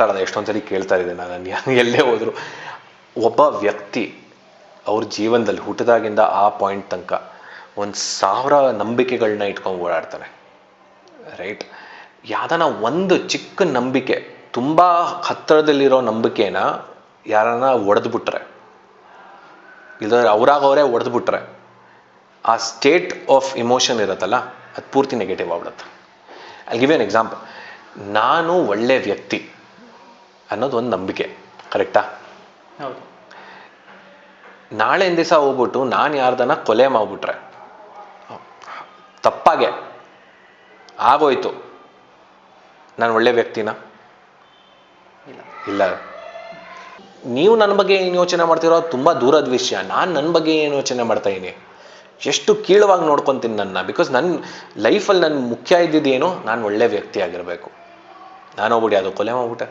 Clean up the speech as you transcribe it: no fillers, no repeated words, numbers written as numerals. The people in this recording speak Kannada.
ಮಾತಾಡೋದು ಎಷ್ಟೊಂದು ಸರಿ ಕೇಳ್ತಾ ಇದ್ದೆ ನಾನು ಎಲ್ಲೇ ಹೋದ್ರು. ಒಬ್ಬ ವ್ಯಕ್ತಿ ಅವ್ರ ಜೀವನದಲ್ಲಿ ಹುಟ್ಟಿದಾಗಿಂದ ಆ ಪಾಯಿಂಟ್ ತನಕ 1,000 ನಂಬಿಕೆಗಳನ್ನ ಇಟ್ಕೊಂಡು ಓಡಾಡ್ತಾನೆ, ರೈಟ್? ಯಾವ್ದಾನ ಒಂದು ಚಿಕ್ಕ ನಂಬಿಕೆ, ತುಂಬ ಹತ್ತಿರದಲ್ಲಿರೋ ನಂಬಿಕೆನ ಯಾರನ್ನ ಒಡೆದ್ಬಿಟ್ರೆ, ಇಲ್ಲಾಂದ್ರೆ ಅವರೇ ಒಡೆದ್ಬಿಟ್ರೆ, ಆ ಸ್ಟೇಟ್ ಆಫ್ ಇಮೋಷನ್ ಇರುತ್ತಲ್ಲ, ಅದು ಪೂರ್ತಿ ನೆಗೆಟಿವ್ ಆಗ್ಬಿಡುತ್ತೆ. I give an example. ನಾನು ಒಳ್ಳೆ ವ್ಯಕ್ತಿ ಅನ್ನೋದು ಒಂದು ನಂಬಿಕೆ, ಕರೆಕ್ಟಾ? ಹೌದು. ನಾಳೆ ದಿವಸ ಹೋಗ್ಬಿಟ್ಟು ನಾನು ಯಾರ್ದನ್ನ ಕೊಲೆ ಮಾಡಿಬಿಟ್ರೆ, ತಪ್ಪಾಗೆ ಆಗೋಯ್ತು, ನಾನು ಒಳ್ಳೆ ವ್ಯಕ್ತಿನ? ಇಲ್ಲ. ನೀವು ನನ್ನ ಬಗ್ಗೆ ಏನು ಯೋಚನೆ ಮಾಡ್ತಿರೋ ತುಂಬ ದೂರದ ವಿಷಯ. ನಾನು ನನ್ನ ಬಗ್ಗೆ ಏನು ಯೋಚನೆ ಮಾಡ್ತಾ ಇದ್ದೀನಿ, ಎಷ್ಟು ಕೀಳವಾಗಿ ನೋಡ್ಕೊತೀನಿ ನನ್ನ. ಬಿಕಾಸ್ ನನ್ನ ಲೈಫಲ್ಲಿ ನನ್ನ ಮುಖ್ಯ ಇದ್ದಿದ್ದೇನು, ನಾನು ಒಳ್ಳೆ ವ್ಯಕ್ತಿ ಆಗಿರಬೇಕು. ನಾನು ಹೋಗ್ಬಿಡಿ ಅದು ಕೊಲೆ ಮಾಡ್ಬಿಟ್ಟೆ,